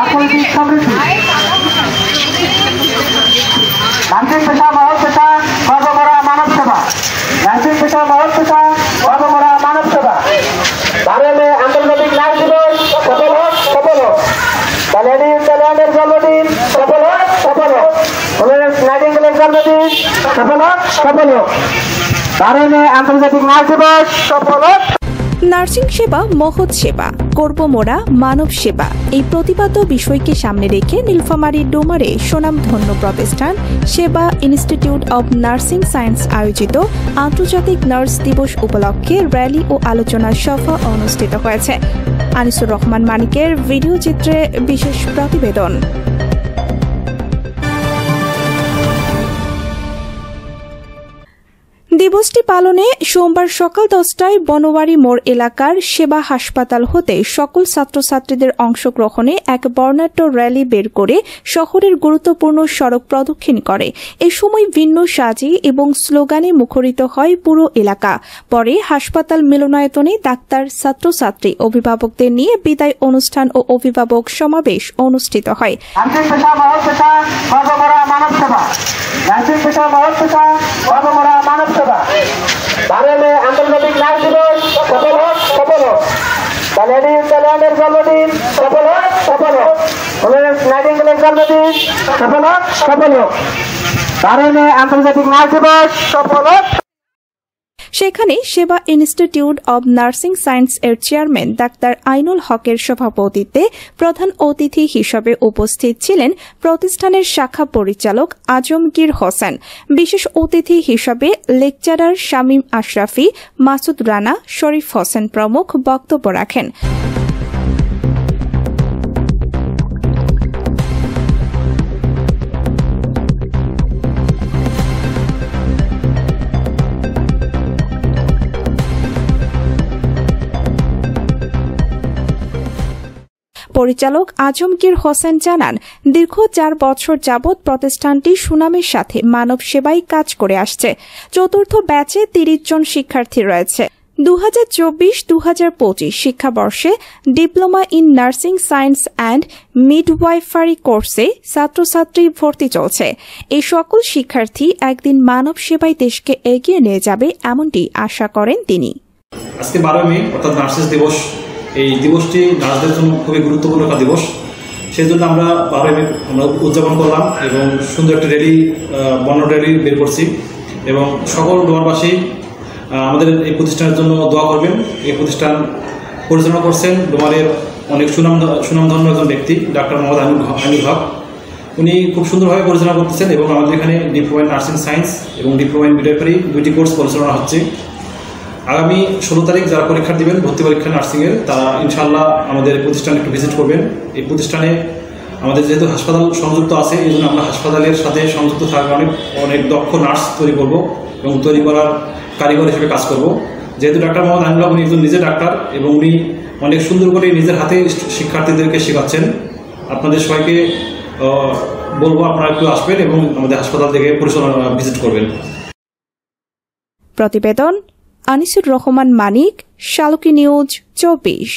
অর্থনৈতিক সমৃদ্ধি। নার্সিং পেশা মহৎ পেশা, কর্মকরা মানব সেবা। নার্সিং পেশা মহৎ পেশা, কর্মকরা মানব সেবা। 12 মে আন্তর্জাতিক নার্স দিবস সফল হোক, সফল হোক। লেডিজ টেলিয়ানের জন্মদিন সফল হোক, সফল হোক। ফ্লোরেন্স নাইটিঙ্গেলের জন্মদিন সফল হোক, সফল হোক। 12 মে আন্তর্জাতিক নার্স দিবস সফল হোক। নার্সিং সেবা মহৎ সেবা, করব মোরা মানব সেবা, এই প্রতিপাদ্য বিষয়কে সামনে রেখে নীলফামারী ডোমারে সুনামধন্য প্রতিষ্ঠান সেবা ইনস্টিটিউট অব নার্সিং সায়েন্স আয়োজিত আন্তর্জাতিক নার্স দিবস উপলক্ষে র্যালি ও আলোচনা সভা অনুষ্ঠিত হয়েছে। আনিসুর রহমান মানিকের ভিডিও চিত্রে বিশেষ প্রতিবেদন। দিবসটি পালনে সোমবার সকাল 10টায় বনওয়ারি মোড় এলাকার সেবা হাসপাতাল হতে সকল ছাত্রছাত্রীদের অংশগ্রহণে এক বর্ণাঢ্য র্যালি বের করে শহরের গুরুত্বপূর্ণ সড়ক প্রদক্ষিণ করে। এ সময় ভিন্ন সাজি এবং স্লোগানে মুখরিত হয় পুরো এলাকা। পরে হাসপাতাল মিলনায়তনে ডাক্তার, ছাত্রছাত্রী, অভিভাবকদের নিয়ে বিদায় অনুষ্ঠান ও অভিভাবক সমাবেশ অনুষ্ঠিত হয়। বাংলাদেশে আন্তর্জাতিক নার্স দিবস সফল হোক, সফল হোক। লেডিজ টেলিয়ানের জন্মদিন সফল হোক, সফল হোক। ফ্লোরেন্স নাইটিঙ্গেলের জন্মদিন সফল হোক, সফল হোক। 12 মে আন্তর্জাতিক নার্স দিবস সফল হোক। সেখানে সেবা ইনস্টিটিউট অব নার্সিং সায়েন্স এর চেয়ারম্যান ডাক্তার আইনুল হকের সভাপতিত্বে প্রধান অতিথি হিসেবে উপস্থিত ছিলেন প্রতিষ্ঠানের শাখা পরিচালক আজমগীর হোসেন। বিশেষ অতিথি হিসেবে লেকচারার শামীম আশরাফি, মাসুদ রানা, শরীফ হোসেন প্রমুখ বক্তব্য রাখেন। পরিচালক আজমগীর হোসেন জানান, দীর্ঘ 4 বছর যাবৎ প্রতিষ্ঠানটি সুনামের সাথে মানব সেবায় কাজ করে আসছে। চতুর্থ ব্যাচে 30 জন শিক্ষার্থী রয়েছে। 2024-2025 শিক্ষাবর্ষে diploma in nursing science and midwifery কোর্সে ছাত্রছাত্রী ভর্তি চলছে। এই সকল শিক্ষার্থী একদিন মানব সেবায় দেশকে এগিয়ে নিয়ে যাবে এমনটি আশা করেন তিনি। আজকে 12 মে অর্থাৎ নার্সেস দিবস। এই দিবসটি নার্সদের জন্য খুবই গুরুত্বপূর্ণ একটা দিবস। সেই জন্য আমরা 12 মে আমরা উদযাপন করলাম এবং সুন্দর একটা র্যালি, বর্ণ র্যালি বের করছি এবং সকল ডোমারবাসী আমাদের এই প্রতিষ্ঠানের জন্য দোয়া করবেন। এই প্রতিষ্ঠান পরিচালনা করছেন ডোমারের অনেক সুনামধন্য একজন ব্যক্তি ডাক্তার মোহাম্মদ আইনুল হক। উনি খুব সুন্দরভাবে পরিচালনা করতেছেন এবং আমাদের এখানে ডিপ্লোমা ইন নার্সিং সায়েন্স এবং ডিপ্লোমা ইন মিডওয়াইফারি 2টি কোর্স পরিচালনা হচ্ছে। আগামী 16 তারিখ যারা পরীক্ষা দিবেন ভর্তি পরীক্ষা নার্সিংয়ের, তারা ইনশাআল্লাহ আমাদের প্রতিষ্ঠানে একটু ভিজিট করবেন। এই প্রতিষ্ঠানে আমাদের যেহেতু হাসপাতাল সংযুক্ত আছে, এই জন্য আমরা হাসপাতালের সাথে সংযুক্ত থাকার কারণে অনেক দক্ষ নার্স তৈরি করব এবং তৈরি করার কারিগর হিসেবে কাজ করব। যেহেতু ডাক্তার মোহাম্মদ আইনুল হক উনি একজন নিজে ডাক্তার এবং উনি অনেক সুন্দর করে নিজের হাতে শিক্ষার্থীদেরকে শেখাচ্ছেন। আপনাদের সবাইকে বলবো আপনারা একটু আসবেন এবং আমাদের হাসপাতাল থেকে পরিচালনা ভিজিট করবেন। প্রতিবেদন আনিসুর রহমান মানিক, শালকি নিউজ 24।